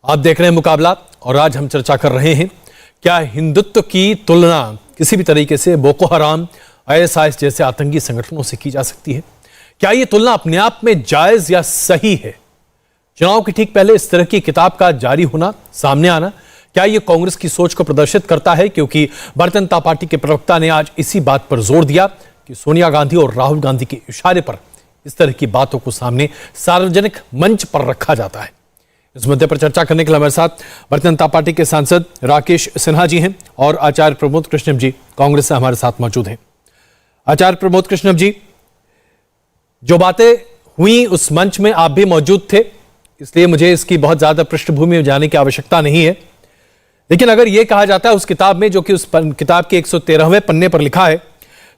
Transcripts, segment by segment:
आप देख रहे हैं मुकाबला और आज हम चर्चा कर रहे हैं क्या हिंदुत्व की तुलना किसी भी तरीके से बोको हराम, आईएसआईएस जैसे आतंकी संगठनों से की जा सकती है? क्या यह तुलना अपने आप में जायज या सही है? चुनाव के ठीक पहले इस तरह की किताब का जारी होना, सामने आना, क्या यह कांग्रेस की सोच को प्रदर्शित करता है? क्योंकि भारतीय जनता पार्टी के प्रवक्ता ने आज इसी बात पर जोर दिया कि सोनिया गांधी और राहुल गांधी के इशारे पर इस तरह की बातों को सामने सार्वजनिक मंच पर रखा जाता है। इस मुद्दे पर चर्चा करने के लिए हमारे साथ भारतीय जनता पार्टी के सांसद राकेश सिन्हा जी हैं और आचार्य प्रमोद कृष्णम जी कांग्रेस से हमारे साथ मौजूद हैं। आचार्य प्रमोद कृष्णम जी, जो बातें हुई उस मंच में आप भी मौजूद थे, इसलिए मुझे इसकी बहुत ज्यादा पृष्ठभूमि में जाने की आवश्यकता नहीं है। लेकिन अगर यह कहा जाता है उस किताब में, जो कि उस किताब के 113वें पन्ने पर लिखा है,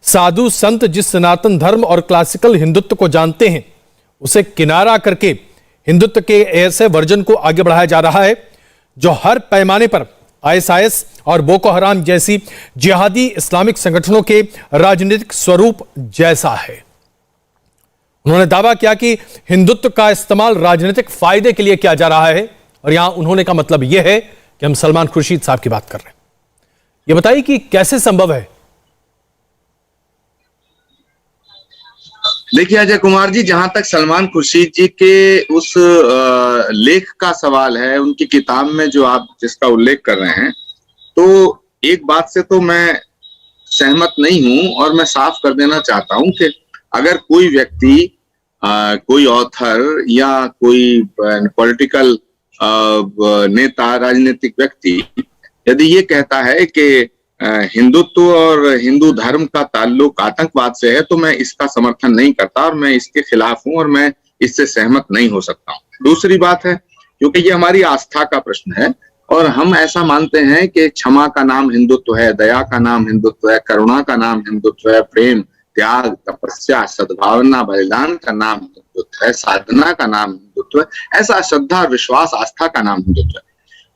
साधु संत जिस सनातन धर्म और क्लासिकल हिंदुत्व को जानते हैं उसे किनारा करके हिंदुत्व के ऐसे वर्जन को आगे बढ़ाया जा रहा है जो हर पैमाने पर आईएसआईएस और बोको हराम जैसी जिहादी इस्लामिक संगठनों के राजनीतिक स्वरूप जैसा है। उन्होंने दावा किया कि हिंदुत्व का इस्तेमाल राजनीतिक फायदे के लिए किया जा रहा है और यहां उन्होंने का मतलब यह है कि हम सलमान खुर्शीद साहब की बात कर रहे हैं। यह बताइए कि कैसे संभव है? देखिए अजय कुमार जी, जहां तक सलमान खुर्शीद जी के उस लेख का सवाल है, उनकी किताब में जो आप जिसका उल्लेख कर रहे हैं, तो एक बात से तो मैं सहमत नहीं हूं और मैं साफ कर देना चाहता हूं कि अगर कोई व्यक्ति, कोई ऑथर या कोई पॉलिटिकल नेता, राजनीतिक व्यक्ति यदि ये कहता है कि हिंदुत्व और हिंदू धर्म का ताल्लुक आतंकवाद से है, तो मैं इसका समर्थन नहीं करता और मैं इसके खिलाफ हूं और मैं इससे सहमत नहीं हो सकता हूं। दूसरी बात है, क्योंकि ये हमारी आस्था का प्रश्न है और हम ऐसा मानते हैं कि क्षमा का नाम हिंदुत्व है, दया का नाम हिंदुत्व है, करुणा का नाम हिंदुत्व है, प्रेम, त्याग, तपस्या, सद्भावना, बलिदान का नाम हिंदुत्व है, साधना का नाम हिंदुत्व है। ऐसा श्रद्धा, विश्वास, आस्था का नाम हिंदुत्व है।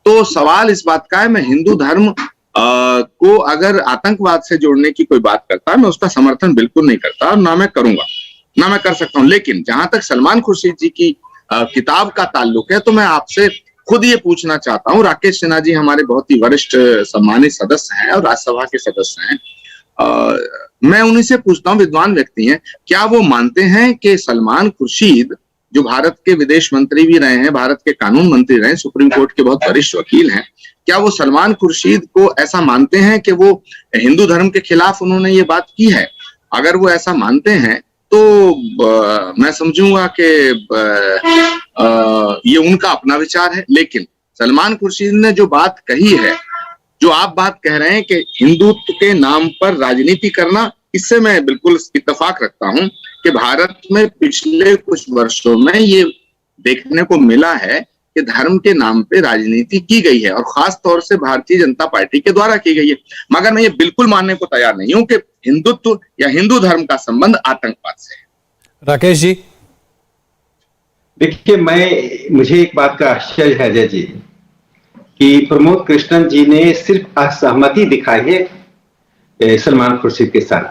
तो सवाल इस बात का है, मैं हिंदू धर्म को अगर आतंकवाद से जोड़ने की कोई बात करता है, मैं उसका समर्थन बिल्कुल नहीं करता और ना मैं करूंगा, ना मैं कर सकता हूं। लेकिन जहां तक सलमान खुर्शीद जी की किताब का ताल्लुक है, तो मैं आपसे खुद ये पूछना चाहता हूं। राकेश सिन्हा जी हमारे बहुत ही वरिष्ठ सम्मानित सदस्य हैं और राज्यसभा के सदस्य हैं। मैं उन्हीं से पूछता हूं, विद्वान व्यक्ति हैं, क्या वो मानते हैं कि सलमान खुर्शीद, जो भारत के विदेश मंत्री भी रहे हैं, भारत के कानून मंत्री रहे हैं, सुप्रीम कोर्ट के बहुत वरिष्ठ वकील हैं, क्या वो सलमान खुर्शीद को ऐसा मानते हैं कि वो हिंदू धर्म के खिलाफ उन्होंने ये बात की है? अगर वो ऐसा मानते हैं तो मैं समझूंगा कि ये उनका अपना विचार है। लेकिन सलमान खुर्शीद ने जो बात कही है, जो आप बात कह रहे हैं कि हिंदुत्व के नाम पर राजनीति करना, इससे मैं बिल्कुल इत्तेफाक रखता हूं कि भारत में पिछले कुछ वर्षों में ये देखने को मिला है कि धर्म के नाम पे राजनीति की गई है और खास तौर से भारतीय जनता पार्टी के द्वारा की गई है। मगर मैं ये बिल्कुल मानने को तैयार नहीं हूं कि हिंदुत्व या हिंदू धर्म का संबंध आतंकवाद से है। राकेश जी, देखिए, मुझे एक बात का आश्चर्य है अजय जी कि प्रमोद कृष्णन जी ने सिर्फ असहमति दिखाई है सलमान खुर्शीद के साथ।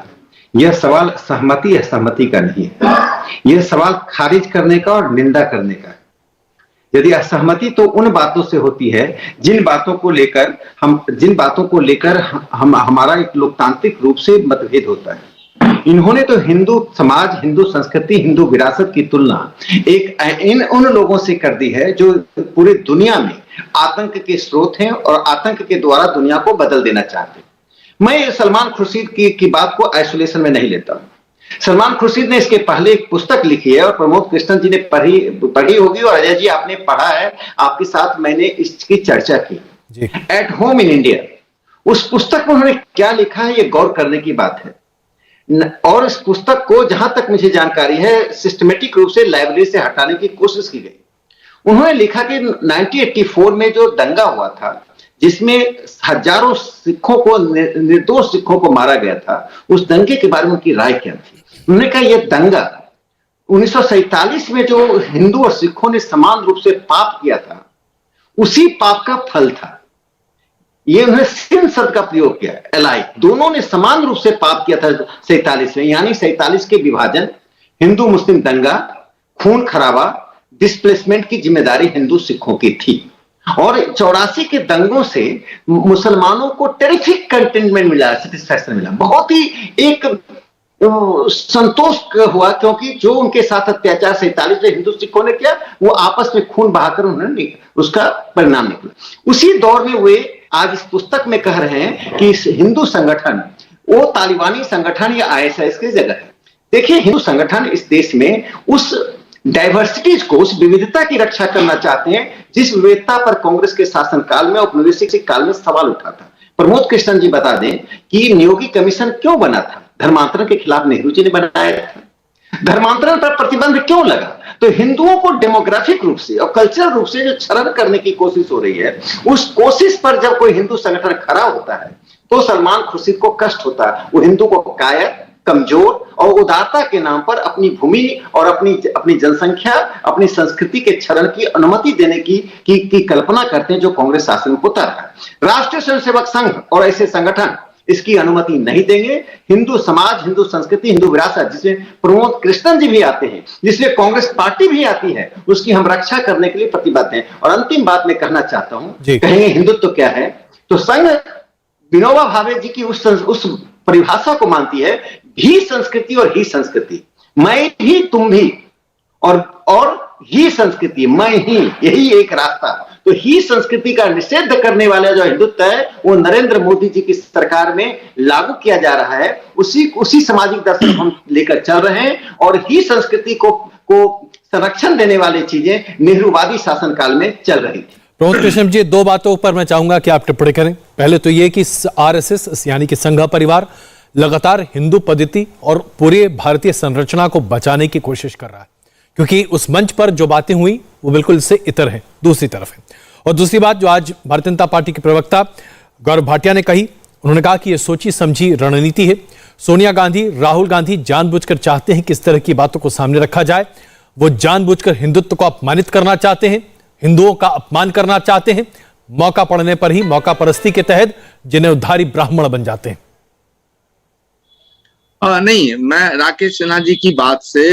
यह सवाल सहमति असहमति का नहीं है, यह सवाल खारिज करने का और निंदा करने का। यदि असहमति तो उन बातों से होती है जिन बातों को लेकर हमारा एक लोकतांत्रिक रूप से मतभेद होता है। इन्होंने तो हिंदू समाज, हिंदू संस्कृति, हिंदू विरासत की तुलना उन लोगों से कर दी है जो पूरी दुनिया में आतंक के स्रोत हैं और आतंक के द्वारा दुनिया को बदल देना चाहते हैं। मैं सलमान खुर्शीद की बात को आइसोलेशन में नहीं लेता हूं। सलमान खुर्शीद ने इसके पहले एक पुस्तक लिखी है और प्रमोद कृष्णन जी ने पढ़ी होगी और अजय जी आपने पढ़ा है, आपके साथ मैंने इसकी चर्चा की, एट होम इन इंडिया। उस पुस्तक में उन्होंने क्या लिखा है, ये गौर करने की बात है। और इस पुस्तक को, जहां तक मुझे जानकारी है, सिस्टमेटिक रूप से लाइब्रेरी से हटाने की कोशिश की गई। उन्होंने लिखा कि 1984 में जो दंगा हुआ था, जिसमें हजारों सिखों को, निर्दोष सिखों को मारा गया था, उस दंगे के बारे में उनकी राय क्या थी? उन्होंने कहा यह दंगा 1947 में जो हिंदू और सिखों ने समान रूप से पाप किया था, उसी पाप का फल था। ये उन्होंने सिन शब्द का प्रयोग किया, एलाई, दोनों ने समान रूप से पाप किया था 47 में। यानी 47 के विभाजन, हिंदू मुस्लिम दंगा, खून खराबा, डिस्प्लेसमेंट की जिम्मेदारी हिंदू सिखों की थी। और 84 के दंगों से मुसलमानों को टेरिफिक कंटेनमेंट मिला, सेटिस्फैक्शन मिला, बहुत ही एक संतोष हुआ, क्योंकि जो उनके साथ अत्याचार 47 में हिंदू सिखों ने किया वो आपस में खून बहाकर उन्होंने उसका परिणाम निकला। उसी दौर में वे आज इस पुस्तक में कह रहे हैं कि इस हिंदू संगठन वो तालिबानी संगठन या ISIS की जगह है। देखिए, हिंदू संगठन इस देश में उस डाइवर्सिटीज को, उस विविधता की रक्षा करना चाहते हैं जिस विविधता पर कांग्रेस के शासनकाल में, औपनिवेशिक काल में सवाल उठा था। प्रमोद कृष्णन जी बता दें कि नियोगी कमीशन क्यों बना था? धर्मांतरण के खिलाफ नेहरू जी ने बनाया था। धर्मांतरण पर प्रतिबंध क्यों लगा? तो हिंदुओं को डेमोग्राफिक रूप से और कल्चरल रूप से जो क्षरण करने की कोशिश हो रही है, उस कोशिश पर जब कोई हिंदू संगठन खड़ा होता है तो सलमान खुर्शीद को कष्ट होता है। वो हिंदू को कायर, कमजोर और उदारता के नाम पर अपनी भूमि और अपनी जनसंख्या, अपनी संस्कृति के क्षरण की अनुमति देने की कल्पना करते हैं, जो कांग्रेस शासन में होता है। राष्ट्रीय स्वयंसेवक संघ और ऐसे संगठन इसकी अनुमति नहीं देंगे। हिंदू समाज, हिंदू संस्कृति, हिंदू विरासत, जिसमें प्रमोद कृष्णन जी भी आते हैं, जिसमें कांग्रेस पार्टी भी आती है, उसकी हम रक्षा करने के लिए प्रतिबद्ध हैं। और अंतिम बात मैं कहना चाहता हूं, कहेंगे हिंदुत्व क्या है, तो संघ विनोबा भावे जी की उस परिभाषा को मानती है, भी संस्कृति और ही संस्कृति, मैं भी तुम भी, और ही संस्कृति मैं ही, यही एक रास्ता। तो ही संस्कृति का निषेध करने वाला जो हिंदुत्व है वो नरेंद्र मोदी जी की सरकार में लागू किया जा रहा है। उसी सामाजिक दर्शन हम लेकर चल रहे हैं, और ही संस्कृति को संरक्षण देने वाली चीजें नेहरूवादी शासनकाल में चल रही थी। प्रमोद कृष्णन जी, दो बातों पर मैं चाहूंगा कि आप टिप्पणी करें। पहले तो ये कि RSS यानी कि संघ परिवार लगातार हिंदू पद्धति और पूरे भारतीय संरचना को बचाने की कोशिश कर रहा है, क्योंकि उस मंच पर जो बातें हुई वो बिल्कुल इससे इतर है, दूसरी तरफ है। और दूसरी बात जो आज भारतीय जनता पार्टी के प्रवक्ता गौरव भाटिया ने कही, उन्होंने कहा कि यह सोची समझी रणनीति है। सोनिया गांधी, राहुल गांधी जानबूझकर चाहते हैं कि इस तरह की बातों को सामने रखा जाए। वो जानबूझकर हिंदुत्व को अपमानित करना चाहते हैं, हिंदुओं का अपमान करना चाहते हैं, मौका पड़ने पर ही, मौका परस्ती के तहत जिन्हें उद्धारी ब्राह्मण बन जाते हैं। नहीं, मैं राकेश सिन्हा जी की बात से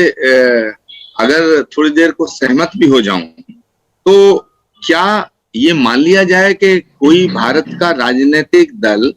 अगर थोड़ी देर को सहमत भी हो जाऊं, तो क्या ये मान लिया जाए कि कोई भारत का राजनीतिक दल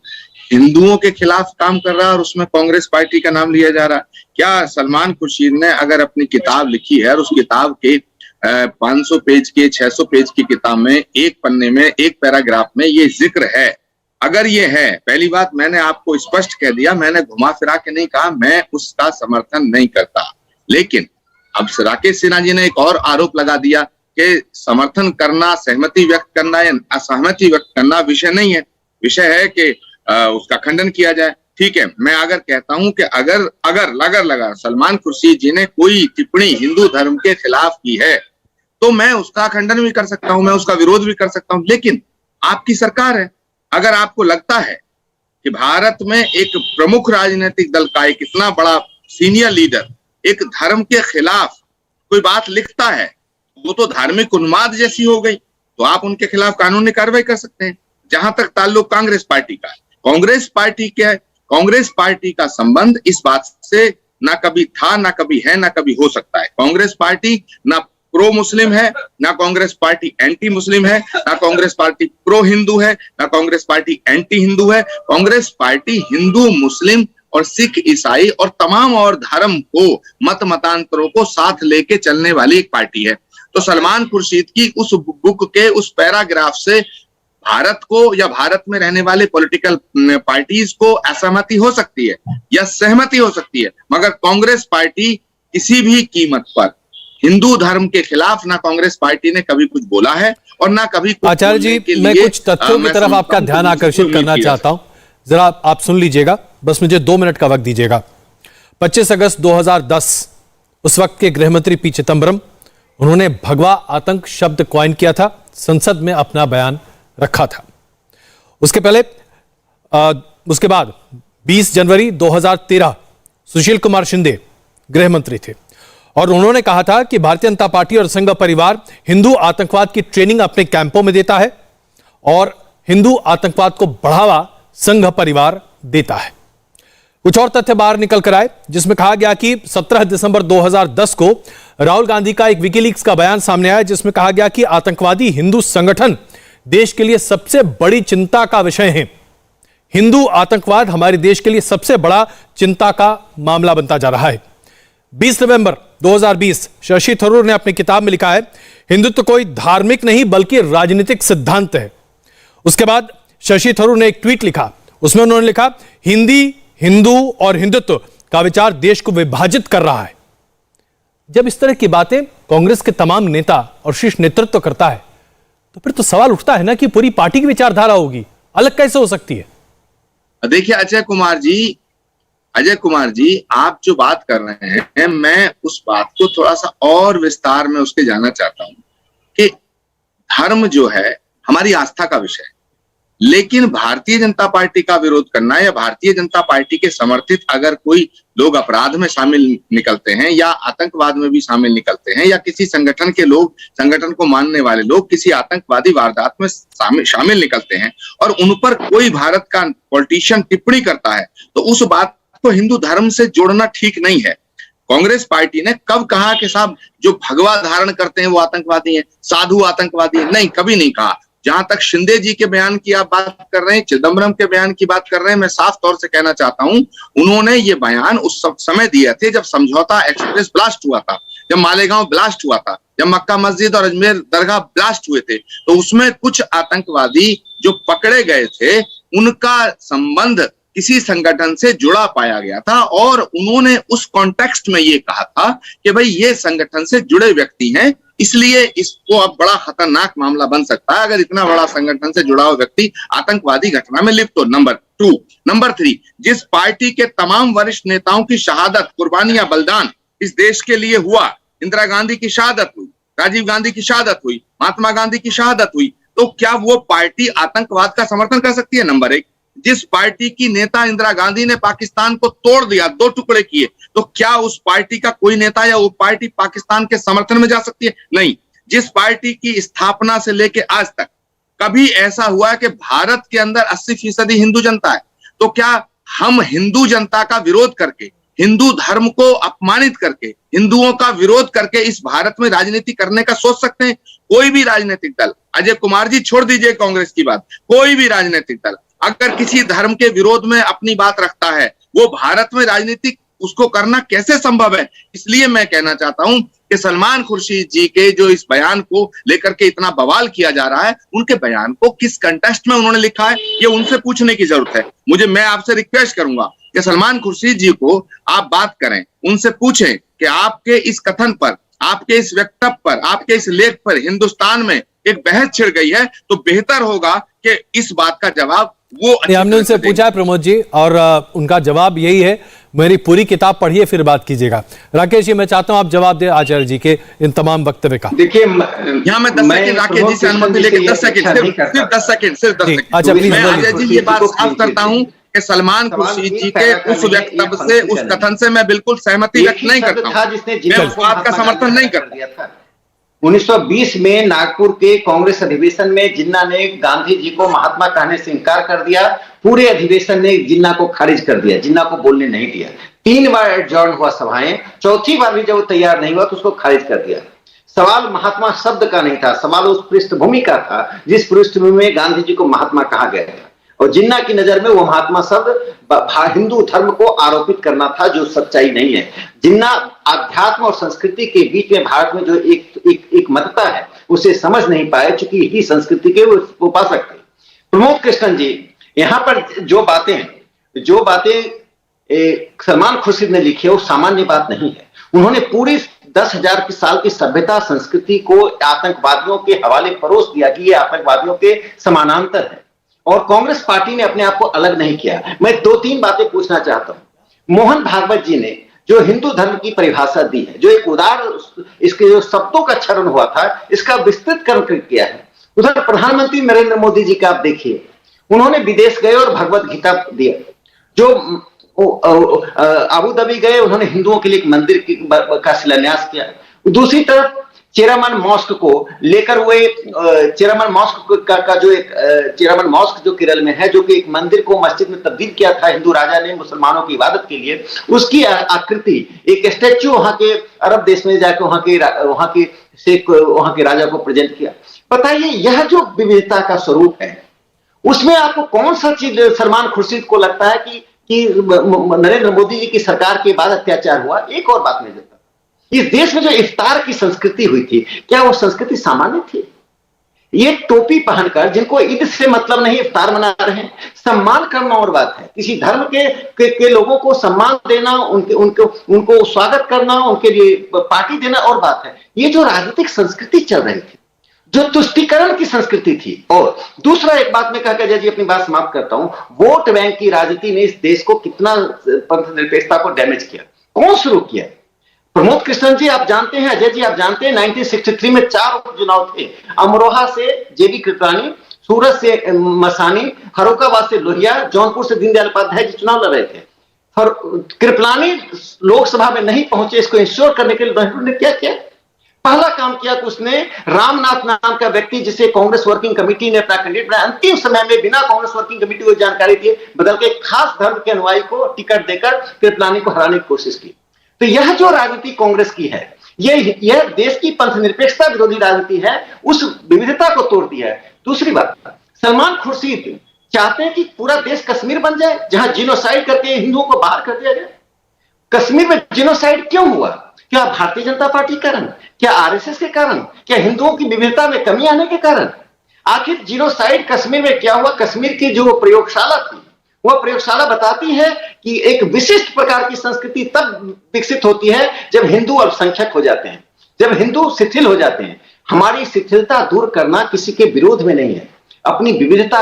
हिंदुओं के खिलाफ काम कर रहा है और उसमें कांग्रेस पार्टी का नाम लिया जा रहा है? क्या सलमान खुर्शीद ने अगर अपनी किताब लिखी है और उस किताब के 500 पेज के, 600 पेज की किताब में एक पन्ने में, एक पैराग्राफ में ये जिक्र है, अगर ये है, पहली बात मैंने आपको स्पष्ट कह दिया, मैंने घुमा फिरा के नहीं कहा, मैं उसका समर्थन नहीं करता। लेकिन अब राकेश सिन्हा जी ने एक और आरोप लगा दिया कि समर्थन करना, सहमति व्यक्त करना या असहमति व्यक्त करना विषय नहीं है, विषय है कि उसका खंडन किया जाए। ठीक है, मैं अगर कहता हूं कि अगर सलमान खुर्शीद जी ने कोई टिप्पणी हिंदू धर्म के खिलाफ की है तो मैं उसका खंडन भी कर सकता हूं, मैं उसका विरोध भी कर सकता हूं। लेकिन आपकी सरकार है, अगर आपको लगता है कि भारत में एक प्रमुख राजनीतिक दल का एक इतना बड़ा सीनियर लीडर एक धर्म के खिलाफ कोई बात लिखता है, वो तो धार्मिक उन्माद जैसी हो गई, तो आप उनके खिलाफ कानूनी कार्रवाई कर सकते हैं। जहां तक ताल्लुक कांग्रेस पार्टी का है, कांग्रेस पार्टी का संबंध इस बात से ना कभी था, ना कभी है, ना कभी हो सकता है। कांग्रेस पार्टी ना प्रो मुस्लिम है, ना कांग्रेस पार्टी एंटी मुस्लिम है, ना कांग्रेस पार्टी प्रो हिंदू है, ना कांग्रेस पार्टी एंटी हिंदू है। कांग्रेस पार्टी हिंदू, मुस्लिम और सिख, ईसाई और तमाम और धर्म को, मतांतरों को साथ लेके चलने वाली एक पार्टी है। तो सलमान खुर्शीद की उस बुक के उस पैराग्राफ से भारत को या भारत में रहने वाले पॉलिटिकल पार्टीज को असहमति हो सकती है या सहमति हो सकती है, मगर कांग्रेस पार्टी किसी भी कीमत पर हिंदू धर्म के खिलाफ ना कांग्रेस पार्टी ने कभी कुछ बोला है और ना कभी कुछ। आचार्य जी, मैं कुछ तथ्यों की तरफ आपका ध्यान आकर्षित करना चाहता हूं, जरा आप सुन लीजिएगा, बस मुझे 2 मिनट का वक्त दीजिएगा। 25 अगस्त 2010 उस वक्त के गृहमंत्री पी चिदंबरम, उन्होंने भगवा आतंक शब्द कॉइन किया था, संसद में अपना बयान रखा था। उसके बाद 20 जनवरी 2013 सुशील कुमार शिंदे गृहमंत्री थे और उन्होंने कहा था कि भारतीय जनता पार्टी और संघ परिवार हिंदू आतंकवाद की ट्रेनिंग अपने कैंपों में देता है और हिंदू आतंकवाद को बढ़ावा संघ परिवार देता है। कुछ और तथ्य बाहर निकल कर आए, जिसमें कहा गया कि 17 दिसंबर 2010 को राहुल गांधी का एक विकीलीक्स का बयान सामने आया, जिसमें कहा गया कि आतंकवादी हिंदू संगठन देश के लिए सबसे बड़ी चिंता का विषय हैं। हिंदू आतंकवाद हमारे देश के लिए सबसे बड़ा चिंता का मामला बनता जा रहा है। 20 नवंबर 2020 शशि थरूर ने अपनी किताब में लिखा है, हिंदुत्व कोई धार्मिक नहीं बल्कि राजनीतिक सिद्धांत है। उसके बाद शशि थरूर ने एक ट्वीट लिखा, उसमें उन्होंने लिखा, हिंदू और हिंदुत्व का विचार देश को विभाजित कर रहा है। जब इस तरह की बातें कांग्रेस के तमाम नेता और शीर्ष नेतृत्व करता है तो फिर तो सवाल उठता है ना कि पूरी पार्टी की विचारधारा होगी, अलग कैसे हो सकती है? देखिए अजय कुमार जी, आप जो बात कर रहे हैं, मैं उस बात को थोड़ा सा और विस्तार में उसके जाना चाहता हूं कि धर्म जो है हमारी आस्था का विषय है, लेकिन भारतीय जनता पार्टी का विरोध करना या भारतीय जनता पार्टी के समर्थित अगर कोई लोग अपराध में शामिल निकलते हैं या आतंकवाद में भी शामिल निकलते हैं या किसी संगठन के लोग, संगठन को मानने वाले लोग किसी आतंकवादी वारदात में शामिल निकलते हैं और उन पर कोई भारत का पॉलिटिशियन टिप्पणी करता है, तो उस बात को हिंदू धर्म से जोड़ना ठीक नहीं है। कांग्रेस पार्टी ने कब कहा कि साहब जो भगवा धारण करते हैं वो आतंकवादी हैं, साधु आतंकवादी हैं? नहीं, कभी नहीं कहा। जहां तक शिंदे जी के बयान की आप बात कर रहे हैं, चिदम्बरम के बयान की बात कर रहे हैं, मैं साफ तौर से कहना चाहता हूं, उन्होंने ये बयान उस समय दिए थे जब समझौता एक्सप्रेस ब्लास्ट हुआ था, जब मालेगांव ब्लास्ट हुआ था, जब मक्का मस्जिद और अजमेर दरगाह ब्लास्ट हुए थे, तो उसमें कुछ आतंकवादी जो पकड़े गए थे उनका संबंध किसी संगठन से जुड़ा पाया गया था और उन्होंने उस कॉन्टेक्स्ट में ये कहा था कि भाई ये संगठन से जुड़े व्यक्ति हैं, इसलिए इसको अब बड़ा खतरनाक मामला बन सकता है अगर इतना बड़ा संगठन से जुड़ा हुआ व्यक्ति आतंकवादी घटना में लिप्त हो। नंबर 2, नंबर 3, जिस पार्टी के तमाम वरिष्ठ नेताओं की शहादत, कुर्बानियां, बलिदान इस देश के लिए हुआ, इंदिरा गांधी की शहादत हुई, राजीव गांधी की शहादत हुई, महात्मा गांधी की शहादत हुई, तो क्या वो पार्टी आतंकवाद का समर्थन कर सकती है? नंबर 1, जिस पार्टी की नेता इंदिरा गांधी ने पाकिस्तान को तोड़ दिया, 2 टुकड़े किए, तो क्या उस पार्टी का कोई नेता या वो पार्टी पाकिस्तान के समर्थन में जा सकती है? नहीं। जिस पार्टी की स्थापना से लेके आज तक कभी ऐसा हुआ है कि भारत के अंदर 80% हिंदू जनता है, तो क्या हम हिंदू जनता का विरोध करके, हिंदू धर्म को अपमानित करके, हिंदुओं का विरोध करके इस भारत में राजनीति करने का सोच सकते हैं? कोई भी राजनीतिक दल, अजय कुमार जी छोड़ दीजिए कांग्रेस की बात, कोई भी राजनीतिक दल अगर किसी धर्म के विरोध में अपनी बात रखता है, वो भारत में राजनीति उसको करना कैसे संभव है? इसलिए मैं कहना चाहता हूं कि सलमान खुर्शीद जी के जो इस बयान को लेकर के इतना बवाल किया जा रहा है, उनके बयान को किस कंटेक्स्ट में उन्होंने लिखा है ये उनसे पूछने की जरूरत है। मैं आपसे रिक्वेस्ट करूंगा कि सलमान खुर्शीद जी को आप बात करें, उनसे पूछें कि आपके इस कथन पर, आपके इस वक्तव्य पर, आपके इस लेख पर हिंदुस्तान में एक बहस छिड़ गई है, तो बेहतर होगा कि इस बात का जवाब वो हमने उनसे पूछा है प्रमोद जी, और उनका जवाब यही है, मेरी पूरी किताब पढ़िए फिर बात कीजिएगा। राकेश जी, मैं चाहता हूं आप जवाब दें आचार्य जी के इन तमाम वक्तव्य का। देखिए यहाँ मैं 10 सेकंड राकेश जी से अनुमति लेके 10 सेकंड, सिर्फ 10 सेकंड। अच्छा प्लीज, मैं अजय जी ये बात साफ करता हूं कि सलमान खुर्शीद जी के उस वक्तव्य से, उस कथन से मैं बिल्कुल सहमति व्यक्त नहीं करता हूं, मैं उस बात का समर्थन नहीं करता। 1920 में नागपुर के कांग्रेस अधिवेशन में जिन्ना ने गांधी जी को महात्मा कहने से इंकार कर दिया, पूरे अधिवेशन ने जिन्ना को खारिज कर दिया, जिन्ना को बोलने नहीं दिया। 3 बार एडजॉर्न हुआ सभाएं, चौथी बार भी जब वो तैयार नहीं हुआ तो उसको खारिज कर दिया। सवाल महात्मा शब्द का नहीं था, सवाल उस पृष्ठभूमि का था जिस पृष्ठभूमि में गांधी जी को महात्मा कहा गया था, और जिन्ना की नजर में वो महात्मा शब्द हिंदू धर्म को आरोपित करना था, जो सच्चाई नहीं है। जिन्ना अध्यात्म और संस्कृति के बीच में भारत में जो एक मतता है उसे समझ नहीं पाए, चूंकि यही संस्कृति के वो उपासक थे। प्रमोद कृष्णन जी यहाँ पर जो बातें सलमान खुर्शीद ने लिखी है वो सामान्य बात नहीं है। उन्होंने पूरी 10,000 साल की सभ्यता संस्कृति को आतंकवादियों के हवाले परोस दिया कि ये आतंकवादियों के समानांतर है, और कांग्रेस पार्टी ने अपने आप को अलग नहीं किया। मैं 2-3 बातें पूछना चाहता हूं। मोहन भागवत जी ने जो हिंदू धर्म की परिभाषा दी है, जो एक उदार, इसके जो शब्दों का चरण हुआ था, इसका विस्तृत कर्म किया है। उधर प्रधानमंत्री नरेंद्र मोदी जी का आप देखिए, उन्होंने विदेश गए और भगवत गीता दिया। जो अबू धाबी गए, उन्होंने हिंदुओं के लिए एक मंदिर का शिलान्यास किया। दूसरी तरफ चेरामन मॉस्क को लेकर हुए, चेरामन मॉस्क का जो एक चेरामन मॉस्क जो केरल में है, जो कि एक मंदिर को मस्जिद में तब्दील किया था हिंदू राजा ने मुसलमानों की इबादत के लिए, उसकी आकृति एक स्टैच्यू वहां के अरब देश में जाकर वहां के राजा को प्रेजेंट किया। बताइए, यह जो विविधता का स्वरूप है, उसमें आपको कौन सा चीज सलमान खुर्शीद को लगता है कि नरेंद्र मोदी जी की सरकार के बाद अत्याचार हुआ? एक और बात मैं देता हूं, इस देश में जो इफ्तार की संस्कृति हुई थी, क्या वो संस्कृति सामान्य थी? ये टोपी पहनकर, जिनको ईद से मतलब नहीं, इफ्तार मना रहे हैं। सम्मान करना और बात है, किसी धर्म के लोगों को सम्मान देना, उनको स्वागत करना, उनके लिए पार्टी देना और बात है। ये जो राजनीतिक संस्कृति चल रही थी, जो तुष्टीकरण की संस्कृति थी। और दूसरा एक बात मैं कहकर जय जी अपनी बात समाप्त करता हूं, वोट बैंक की राजनीति ने इस देश को कितना पंथ निरपेक्षता को डैमेज किया, कौन शुरू किया? प्रमोद कृष्णन जी आप जानते हैं, अजय जी आप जानते हैं, 1963 में 4 उपचुनाव थे। अमरोहा से जेबी कृपलानी, सूरत से मसानी, फर्रुखाबाद से लोहिया, जौनपुर से दीनदयाल उपाध्याय जी चुनाव लड़ रहे थे। कृपलानी लोकसभा में नहीं पहुंचे, इसको इंश्योर करने के लिए नेहरू ने क्या किया? पहला काम किया कि उसने रामनाथ नाम का व्यक्ति, जिसे कांग्रेस वर्किंग कमेटी ने अपना कैंडिडेट बनाया, अंतिम समय में बिना कांग्रेस वर्किंग कमेटी को जानकारी दिए बदल के खास धर्म के अनुयायी को टिकट देकर कृपलानी को हराने की कोशिश की। तो यह जो राजनीति कांग्रेस की है, यह देश की पंथ निरपेक्षता विरोधी राजनीति है, उस विविधता को तोड़ दिया है। दूसरी बात, सलमान खुर्शीद चाहते हैं कि पूरा देश कश्मीर बन जाए, जहां जिनोसाइड करके हिंदुओं को बाहर कर दिया जाए। कश्मीर में जिनोसाइड क्यों हुआ? क्या भारतीय जनता पार्टी के कारण? क्या आरएसएस के कारण? क्या हिंदुओं की विविधता में कमी आने के कारण? आखिर जिनोसाइड कश्मीर में क्या हुआ? कश्मीर की जो प्रयोगशाला थी, वह प्रयोगशाला बताती है कि एक विशिष्ट प्रकार की संस्कृति तब विकसित होती है जब हिंदू अल्पसंख्यक हो जाते हैं, जब हिंदू शिथिल हो जाते हैं। हमारी शिथिलता दूर करना किसी के विरोध में नहीं है, अपनी विविधता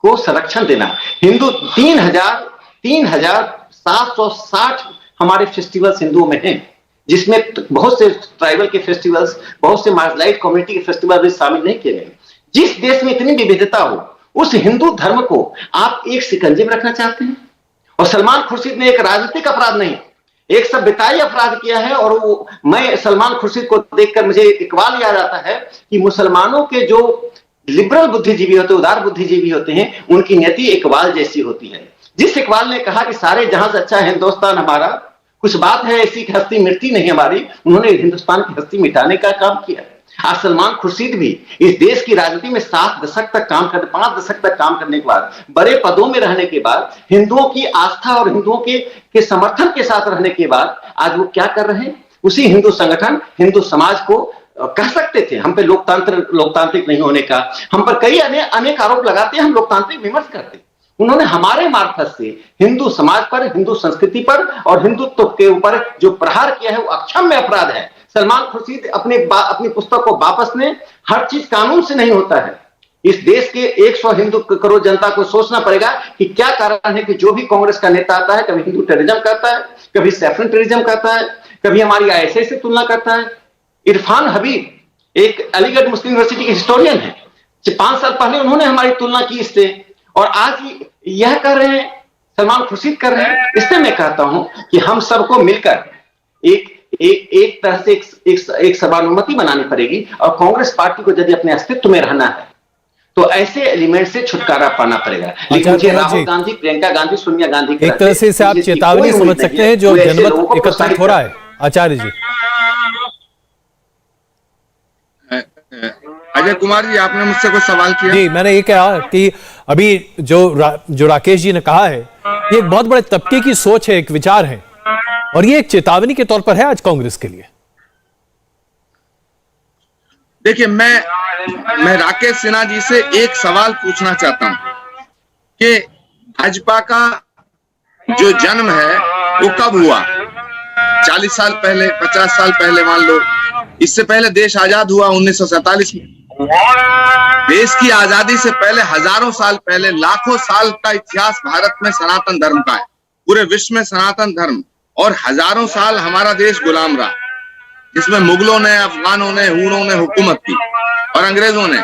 को संरक्षण देना। हिंदू 3,760 हमारे फेस्टिवल्स हिंदुओं में हैं, जिसमें बहुत से ट्राइबल के फेस्टिवल्स, बहुत से मार्जिनलाइज्ड कम्युनिटी के फेस्टिवल भी शामिल नहीं किए गए। जिस देश में इतनी विविधता हो, उस हिंदू धर्म को आप एक शिकंजे में रखना चाहते हैं। और सलमान खुर्शीद ने एक राजनीतिक अपराध नहीं, एक सभ्यताई अपराध किया है। और वो, मैं सलमान खुर्शीद को देखकर मुझे इकबाल याद आता है कि मुसलमानों के जो लिबरल बुद्धिजीवी होते, उदार बुद्धिजीवी होते हैं, उनकी नीति इकबाल जैसी होती है। जिस इकबाल ने कहा कि सारे जहां से अच्छा है हिंदुस्तान हमारा, कुछ बात है ऐसी कि हस्ती मिटती नहीं हमारी, उन्होंने हिंदुस्तान की हस्ती मिटाने का काम किया। आज सलमान खुर्शीद भी इस देश की राजनीति में 7 दशक तक काम करने, 5 दशक तक काम करने के बाद, बड़े पदों में रहने के बाद, हिंदुओं की आस्था और हिंदुओं के समर्थन के साथ रहने के बाद, आज वो क्या कर रहे हैं? उसी हिंदू संगठन, हिंदू समाज को कह सकते थे हम पे लोकतांत्रिक नहीं होने का, हम पर कई अनेक आरोप लगाते हैं, हम लोकतांत्रिक विमर्श करते हैं। उन्होंने हमारे मार्फत से हिंदू समाज पर, हिंदू संस्कृति पर और हिंदुत्व के ऊपर जो प्रहार किया है, वो अक्षम्य अपराध है। सलमान खुर्शीद अपनी पुस्तक को वापस ने, हर चीज कानून से नहीं होता है। इस देश के 100 हिंदू करोड़ जनता को सोचना पड़ेगा कि क्या कारण है कि जो भी कांग्रेस का नेता आता है, कभी हिंदू टेररिज्म कहता है, कभी सैफरन टेररिज्म कहता है, कभी हमारी आईएसआई से तुलना करता है। इरफान हबीब एक अलीगढ़ मुस्लिम यूनिवर्सिटी के हिस्टोरियन है, 5 साल पहले उन्होंने हमारी तुलना की इससे, और आज यह कर रहे हैं, सलमान खुर्शीद कर रहे हैं। इससे मैं कहता हूं कि हम सबको मिलकर एक तरह से एक सर्वानुमति बनानी पड़ेगी। और कांग्रेस पार्टी को यदि अपने अस्तित्व में रहना है तो ऐसे एलिमेंट से छुटकारा पाना पड़ेगा। लेकिन मुझे राहुल गांधी, प्रियंका गांधी, सोनिया गांधी एक तरह से इसे आप चेतावनी समझ सकते हैं जो जनमत एकत्रित हो रहा है। आचार्य जी, अजय कुमार जी, आपने मुझसे कोई सवाल किया? जी, मैंने ये कहा कि अभी जो राकेश जी ने कहा है, ये एक बहुत बड़े तबके की सोच है, एक विचार है, और ये एक चेतावनी के तौर पर है आज कांग्रेस के लिए। देखिए, मैं राकेश सिन्हा जी से एक सवाल पूछना चाहता हूं कि भाजपा का जो जन्म है वो कब हुआ? 40 साल पहले, 50 साल पहले मान लो। इससे पहले देश आजाद हुआ 1947 में। देश की आजादी से पहले हजारों साल पहले, लाखों साल का इतिहास भारत में सनातन धर्म का है, पूरे विश्व में सनातन धर्म। और हजारों साल हमारा देश गुलाम रहा, जिसमें मुगलों ने, अफगानों ने, हूणों ने हुकूमत की और अंग्रेजों ने।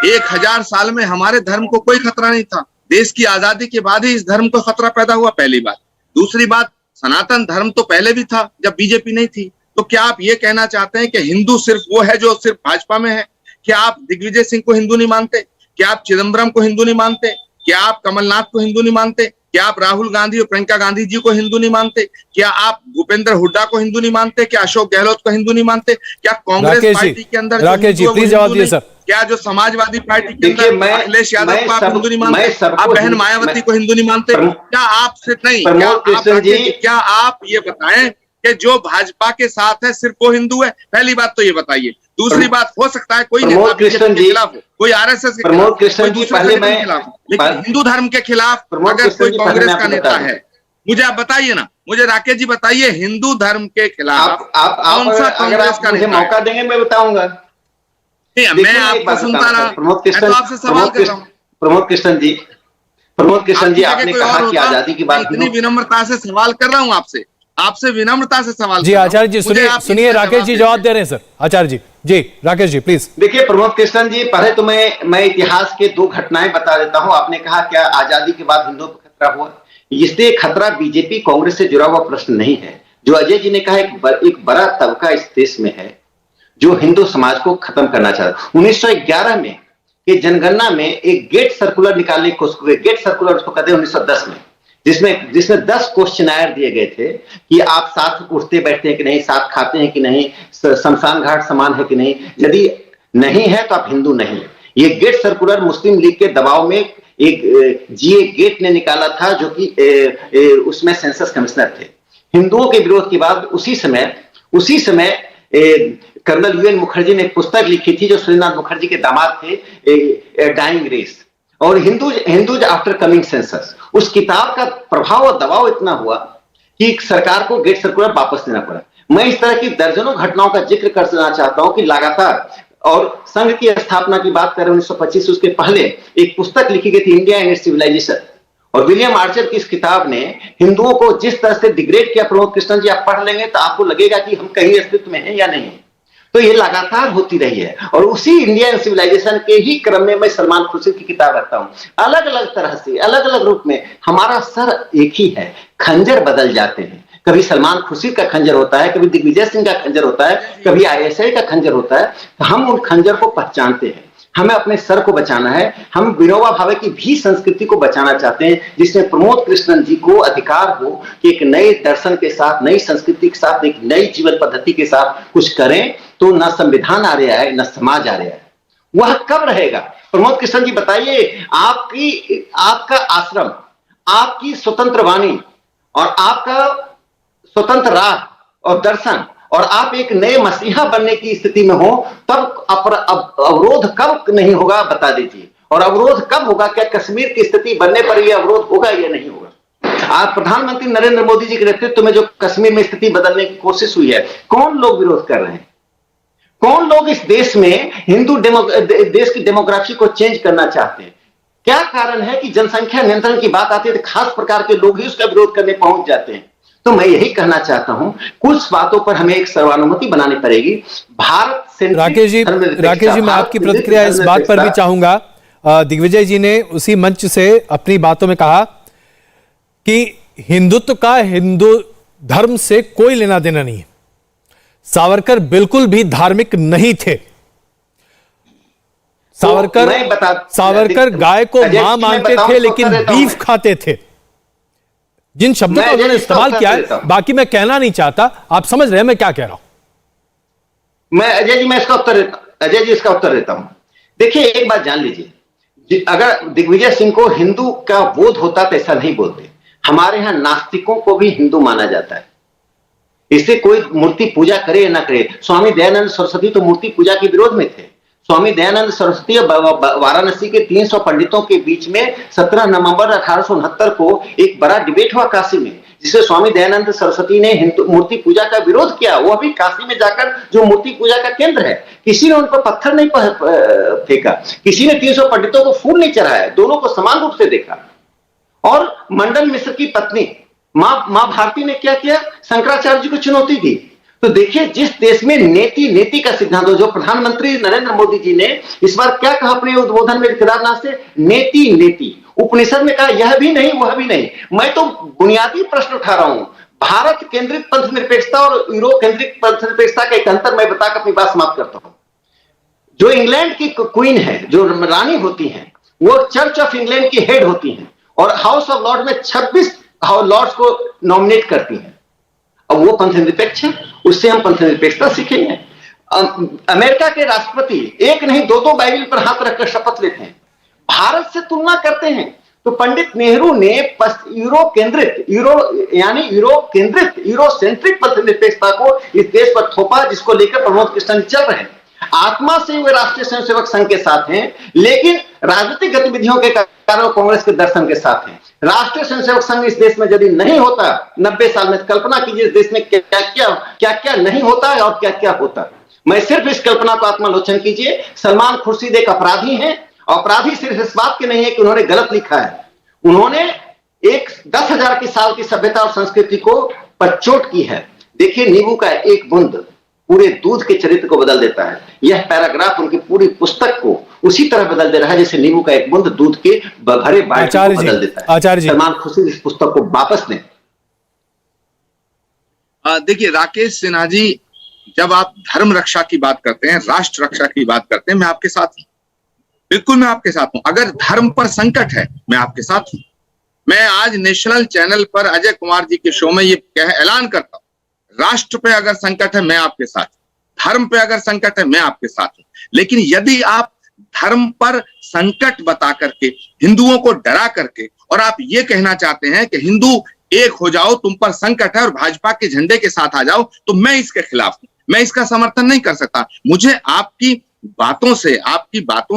1000 साल में हमारे धर्म को कोई खतरा नहीं था। देश की आजादी के बाद ही इस धर्म को खतरा पैदा हुआ, पहली बात। दूसरी बात, सनातन धर्म तो पहले भी था जब बीजेपी नहीं थी। तो क्या आप ये कहना चाहते हैं कि हिंदू सिर्फ वो है जो सिर्फ भाजपा में है? क्या आप दिग्विजय सिंह को हिंदू नहीं मानते? क्या आप चिदम्बरम को हिंदू नहीं मानते? क्या आप कमलनाथ को हिंदू नहीं मानते? क्या आप राहुल गांधी और प्रियंका गांधी जी को हिंदू नहीं मानते? क्या आप भूपेंद्र हुड्डा को हिंदू नहीं मानते? क्या अशोक गहलोत को हिंदू नहीं मानते? क्या कांग्रेस पार्टी के अंदर राकेश जी प्लीज जवाब दिए सर। क्या जो समाजवादी पार्टी के अंदर अखिलेश यादव को आप हिंदू नहीं मानते? आप बहन मायावती को हिंदू नहीं मानते? क्या आपसे नहीं, क्या आप ये बताएं कि जो भाजपा के साथ है सिर्फ वो हिंदू है? पहली बात तो ये बताइए। दूसरी बात, हो सकता है कोई नेता बीजेपी के खिलाफ हो, कोई आरएसएस के खिलाफ, कोई दूसरे संगठन के खिलाफ, लेकिन हिंदू धर्म के खिलाफ अगर कोई कांग्रेस का नेता है, मुझे आप बताइए ना, मुझे राकेश जी बताइए, हिंदू धर्म के खिलाफ कौन सा कांग्रेस का नेता? मौका देंगे मैं बताऊंगा। मैं आपको सुनता रहा, मैं तो आपसे सवाल कर रहा हूँ। प्रमोद कृष्ण जी आपने कहा कि आजादी की बात, इतनी विनम्रता से सवाल कर रहा हूँ आपसे विनम्रता से सवाल जी। आचार्य जी सुनिए राकेश जी जवाब दे रहे हैं सर। आचार्य जी राकेश जी प्लीज। देखिए प्रमोद कृष्ण जी, पहले तो मैं इतिहास के दो घटनाएं बता देता हूं। आपने कहा क्या आजादी के बाद हिंदुओं पर खतरा हुआ? इससे खतरा बीजेपी कांग्रेस से जुड़ा हुआ प्रश्न नहीं है। जो अजय जी ने कहा एक बड़ा तबका इस देश में है जो हिंदू समाज को खत्म करना चाहता। 1911 में कि जनगणना में एक गेट सर्कुलर निकालने की कोशिश हुई। गेट सर्कुलर उसको कहते हैं 1910 में, जिसमें 10 क्वेश्चनायर दिए गए थे कि आप साथ उठते बैठते हैं कि नहीं, साथ खाते हैं कि नहीं, शमशान घाट समान है कि नहीं, यदि नहीं है तो आप हिंदू नहीं। ये गेट सर्कुलर मुस्लिम लीग के दबाव में एक जीए गेट ने निकाला था, जो कि उसमें सेंसस कमिश्नर थे। हिंदुओं के विरोध के बाद उसी समय कर्नल यूएन मुखर्जी ने पुस्तक लिखी थी जो श्रीनाथ मुखर्जी के दामाद थे, डाइंग रेस और हिंदूज आफ्टर कमिंग सेंसस। उस किताब का प्रभाव और दबाव इतना हुआ कि सरकार को गेट सर्कुलर वापस लेना पड़ा। मैं इस तरह की दर्जनों घटनाओं का जिक्र करना चाहता हूं कि लगातार, और संघ की स्थापना की बात करें 1925, उसके पहले एक पुस्तक लिखी गई थी इंडिया एंड इट्स सिविलाइजेशन, और विलियम आर्चर की इस किताब ने हिंदुओं को जिस तरह से डिग्रेड किया, प्रमोद कृष्ण जी आप पढ़ लेंगे तो आपको लगेगा कि हम कहीं अस्तित्व में हैं या नहीं। तो ये लगातार होती रही है, और उसी इंडिया एंड सिविलाइजेशन के ही क्रम में मैं सलमान खुर्शीद की किताब रखता हूं। अलग अलग तरह से, अलग अलग रूप में हमारा सर एक ही है, खंजर बदल जाते हैं। कभी सलमान खुर्शीद का खंजर होता है, कभी दिग्विजय सिंह का खंजर होता है, कभी आईएसआई का खंजर होता है। तो हम उन खंजर को पहचानते हैं। हमें अपने सर को बचाना है। हम विनोबा भावे की भी संस्कृति को बचाना चाहते हैं, जिसमें प्रमोद कृष्णन जी को अधिकार हो कि एक नए दर्शन के साथ, नई संस्कृति के साथ, एक नई जीवन पद्धति के साथ कुछ करें। तो न संविधान आ रहा है, न समाज आ रहा है। वह कब रहेगा? प्रमोद कृष्णन जी बताइए, आपका आश्रम, आपकी स्वतंत्र वाणी और आपका स्वतंत्र राह और दर्शन, और आप एक नए मसीहा बनने की स्थिति में हो, तब अवरोध कब नहीं होगा बता दीजिए। और अवरोध कब होगा? क्या कश्मीर की स्थिति बनने पर यह अवरोध होगा या नहीं होगा? आज प्रधानमंत्री नरेंद्र मोदी जी के नेतृत्व में जो कश्मीर में स्थिति बदलने की कोशिश हुई है, कौन लोग विरोध कर रहे हैं? कौन लोग इस देश में देश की डेमोग्राफी को चेंज करना चाहते हैं? क्या कारण है कि जनसंख्या नियंत्रण की बात आती है तो खास प्रकार के लोग ही उसका विरोध करने पहुंच जाते हैं? तो मैं यही कहना चाहता हूं, कुछ बातों पर हमें एक सर्वानुमति बनानी पड़ेगी। भारत से राकेश जी मैं आपकी प्रतिक्रिया इस बात पर भी चाहूंगा। दिग्विजय जी ने उसी मंच से अपनी बातों में कहा कि हिंदुत्व का हिंदू धर्म से कोई लेना देना नहीं है। सावरकर बिल्कुल भी धार्मिक नहीं थे। सावरकर गाय को मां मानते थे, लेकिन बीफ खाते थे। जिन शब्दों का उन्होंने इस्तेमाल किया है, बाकी मैं कहना नहीं चाहता, आप समझ रहे हैं मैं क्या कह रहा हूं। मैं अजय जी इसका उत्तर देता हूं। देखिए एक बात जान लीजिए, अगर दिग्विजय सिंह को हिंदू का बोध होता तो ऐसा नहीं बोलते। हमारे यहां नास्तिकों को भी हिंदू माना जाता है। इससे कोई मूर्ति पूजा करे या ना करे। स्वामी दयानंद सरस्वती तो मूर्ति पूजा के विरोध में थे। स्वामी दयानंद सरस्वती वाराणसी के 300 पंडितों के बीच में 17 नवंबर 1869 को एक बड़ा डिबेट हुआ काशी में, जिससे स्वामी दयानंद सरस्वती ने हिंदू मूर्ति पूजा का विरोध किया। वो अभी काशी में जाकर जो मूर्ति पूजा का केंद्र है, किसी ने उन पर पत्थर नहीं फेंका, किसी ने 300 पंडितों को फूल नहीं चढ़ाया, दोनों को समान रूप से देखा। और मंडन मिश्र की पत्नी मां भारती ने क्या किया? शंकराचार्य जी को चुनौती दी। तो देखिए, जिस देश में नीति का सिद्धांत हो, जो प्रधानमंत्री नरेंद्र मोदी जी ने इस बार क्या कहा अपने उद्बोधन में केदारनाथ से? नीति। उपनिषद में कहा यह भी नहीं वह भी नहीं। मैं तो बुनियादी प्रश्न उठा रहा हूं। भारत केंद्रित पंथ निरपेक्षता और यूरोप केंद्रित पंथ निरपेक्षता का एक अंतर मैं बताकर अपनी बात समाप्त करता हूं। जो इंग्लैंड की क्वीन है, जो रानी होती हैं, वो चर्च ऑफ इंग्लैंड की हेड होती हैं। और हाउस ऑफ लॉर्ड में 26 लॉर्ड्स को नॉमिनेट करती है। अब वो पंथ निरपेक्ष है, उससे हम पंथ निरपेक्षता सीखेंगे। अमेरिका के राष्ट्रपति एक नहीं दो बाइबल पर हाथ रखकर शपथ लेते हैं, भारत से तुलना करते हैं। तो पंडित नेहरू ने यूरो केंद्रित यूरो सेंट्रिक पंथ निरपेक्षता को इस देश पर थोपा, जिसको लेकर प्रमोद कृष्ण चल रहे हैं। आत्मा से वे राष्ट्रीय स्वयंसेवक संघ के साथ हैं, लेकिन राजनीतिक गतिविधियों के कारण कांग्रेस के दर्शन के साथ हैं। राष्ट्रीय स्वयंसेवक संघ इस देश में यदि नहीं होता 90 साल में, कल्पना कीजिए इस देश में क्या क्या नहीं होता है और क्या क्या होता। मैं सिर्फ इस कल्पना को आत्मालोचन कीजिए। सलमान खुर्शीद एक अपराधी हैं। अपराधी सिर्फ इस बात के नहीं है कि उन्होंने गलत लिखा है, उन्होंने एक 10,000 की साल की सभ्यता और संस्कृति को पर चोट की है। देखिए, नींबू का एक बूंद पूरे दूध के चरित्र को बदल देता है। यह पैराग्राफ उनकी पूरी पुस्तक को उसी तरह बदल दे रहा है जैसे नींबू का एक बूंद दूध के भरे बाल्टी को बदल देता है। आचार्य जी, सलमान खुर्शीद इस पुस्तक को वापस लें। देखिए राकेश सिन्हा जी, जब आप धर्म रक्षा की बात करते हैं, राष्ट्र रक्षा की बात करते हैं, मैं आपके साथ हूं, बिल्कुल मैं आपके साथ हूं। अगर धर्म पर संकट है, मैं आपके साथ हूं। मैं आज नेशनल चैनल पर अजय कुमार जी के शो में ये ऐलान करता हूं, राष्ट्र पे अगर संकट है मैं आपके साथ, धर्म पे अगर संकट है मैं आपके साथ हूं। लेकिन यदि आप धर्म पर संकट बता करके, हिंदुओं को डरा करके, और आप ये कहना चाहते हैं कि हिंदू एक हो जाओ, तुम पर संकट है और भाजपा के झंडे के साथ आ जाओ, तो मैं इसके खिलाफ हूं, मैं इसका समर्थन नहीं कर सकता। मुझे आपकी बातों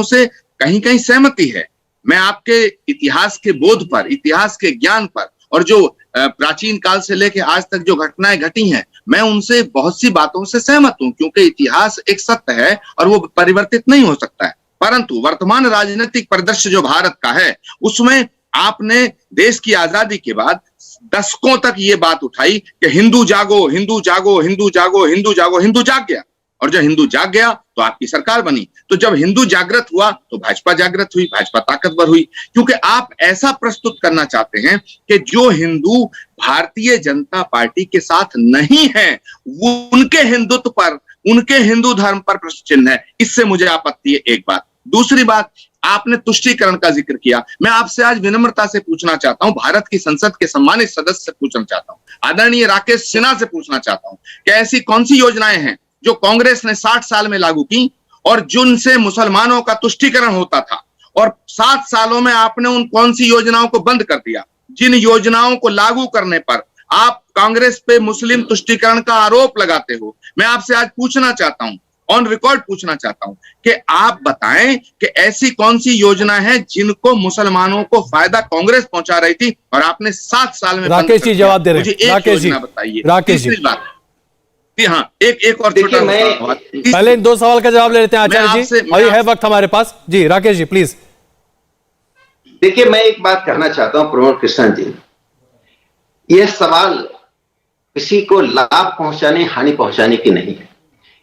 से कहीं कहीं सहमति है। मैं आपके इतिहास के बोध पर, इतिहास के ज्ञान पर, और जो प्राचीन काल से लेकर आज तक जो घटनाएं घटी हैं, मैं उनसे बहुत सी बातों से सहमत हूं, क्योंकि इतिहास एक सत्य है और वो परिवर्तित नहीं हो सकता है। परंतु वर्तमान राजनीतिक परिदृश्य जो भारत का है, उसमें आपने देश की आजादी के बाद दशकों तक ये बात उठाई कि हिंदू जागो, हिंदू जागो, हिंदू जागो, हिंदू जागो। हिंदू जाग गया, और जब हिंदू जाग गया तो आपकी सरकार बनी। तो जब हिंदू जागृत हुआ तो भाजपा जागृत हुई, भाजपा ताकतवर हुई, क्योंकि आप ऐसा प्रस्तुत करना चाहते हैं कि जो हिंदू भारतीय जनता पार्टी के साथ नहीं है, वो उनके हिंदुत्व पर, उनके हिंदू धर्म पर प्रश्न चिन्ह है। इससे मुझे आपत्ति है, एक बात। दूसरी बात, आपने तुष्टीकरण का जिक्र किया। मैं आपसे आज विनम्रता से पूछना चाहता हूं, भारत की संसद के सम्मानित सदस्य से पूछना चाहता हूं, आदरणीय राकेश सिन्हा से पूछना चाहता हूं कि ऐसी कौन सी योजनाएं हैं जो कांग्रेस ने 60 साल में लागू की और जिनसे मुसलमानों का तुष्टीकरण होता था, और 7 सालों में आपने उन कौन सी योजनाओं को बंद कर दिया? जिन योजनाओं को लागू करने पर आप कांग्रेस पे मुस्लिम तुष्टीकरण का आरोप लगाते हो, मैं आपसे आज पूछना चाहता हूं, ऑन रिकॉर्ड पूछना चाहता हूं कि आप बताएं कि ऐसी कौन सी योजना है जिनको मुसलमानों को फायदा कांग्रेस पहुंचा रही थी और आपने 7 साल में। राकेश जी जवाब दे रहे हैं। मुझे एक योजना बताइए। राकेश जी, बात, हाँ, एक और छोटा पहले इन 2 सवाल का जवाब ले लेते हैं आचार्य जी, अभी है वक्त हमारे पास। जी राकेश जी प्लीज। देखिए, मैं एक बात कहना चाहता हूं प्रमोद कृष्ण जी, यह सवाल किसी को लाभ पहुंचाने, हानि पहुंचाने की नहीं है,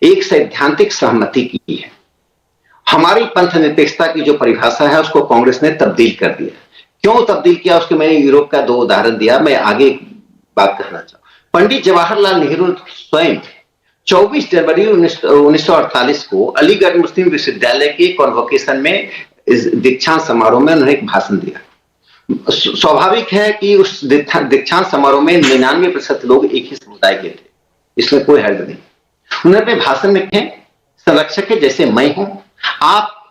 एक सैद्धांतिक सहमति की है। हमारी पंथ निरपेक्षता की जो परिभाषा है उसको कांग्रेस ने तब्दील कर दिया। क्यों तब्दील किया, उसके मैंने यूरोप का 2 उदाहरण दिया। मैं आगे बात करना चाहूँ। पंडित जवाहरलाल नेहरू स्वयं 24 जनवरी 1948 को अलीगढ़ मुस्लिम विश्वविद्यालय के कॉन्वोकेशन में दीक्षांत समारोह में उन्होंने एक भाषण दिया। स्वाभाविक है कि उस दीक्षांत समारोह में 99% लोग एक ही समुदाय के थे, इसमें कोई हर्ज नहीं। उन्होंने अपने भाषण में कहे, संरक्षक के जैसे मैं हूं,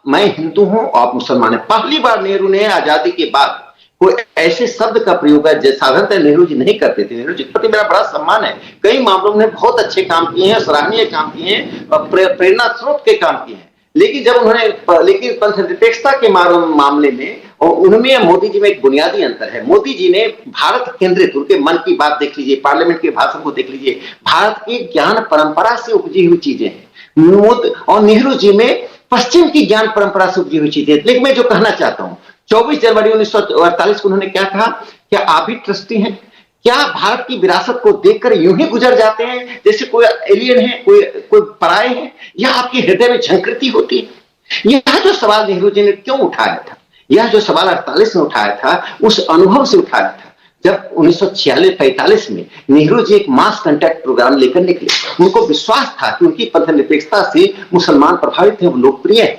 मैं हिंदू हूं, आप मुसलमान हैं। पहली बार नेहरू ने आजादी के बाद कोई ऐसे शब्द का प्रयोग है जो साधारणतः नेहरू जी नहीं करते थे। नेहरू जी के प्रति मेरा बड़ा सम्मान है, कई मामलों में बहुत अच्छे काम किए हैं, सराहनीय काम किए हैं, प्रेरणा स्रोत के काम किए हैं। लेकिन जब उन्होंने पंथ निरपेक्षता के मामले में, और उनमें मोदी जी में एक बुनियादी अंतर है। मोदी जी ने भारत केंद्रित, उनके मन की बात देख लीजिए, पार्लियामेंट के भाषण को देख लीजिए, भारत की ज्ञान परंपरा से उपजी हुई चीजें हैं। और नेहरू जी में पश्चिम की ज्ञान परंपरा से उपजी हुई चीजें। लेकिन मैं जो कहना चाहता हूं, 24 जनवरी 1948 को उन्होंने क्या कहा, क्या आप भी ट्रस्टी हैं? क्या भारत की विरासत को देखकर यूं ही गुजर जाते हैं जैसे कोई एलियन है, कोई पराये हैं, या आपके हृदय में झंकृति होती है? यह जो सवाल नेहरू जी ने क्यों उठाया था, यह जो सवाल 48 में उठाया था, उस अनुभव से उठाया था जब 1946-45 में नेहरू जी एक मास कांटेक्ट प्रोग्राम लेकर निकले। उनको विश्वास था कि उनकी पंथ निरपेक्षता से मुसलमान प्रभावित थे, वो लोकप्रिय है।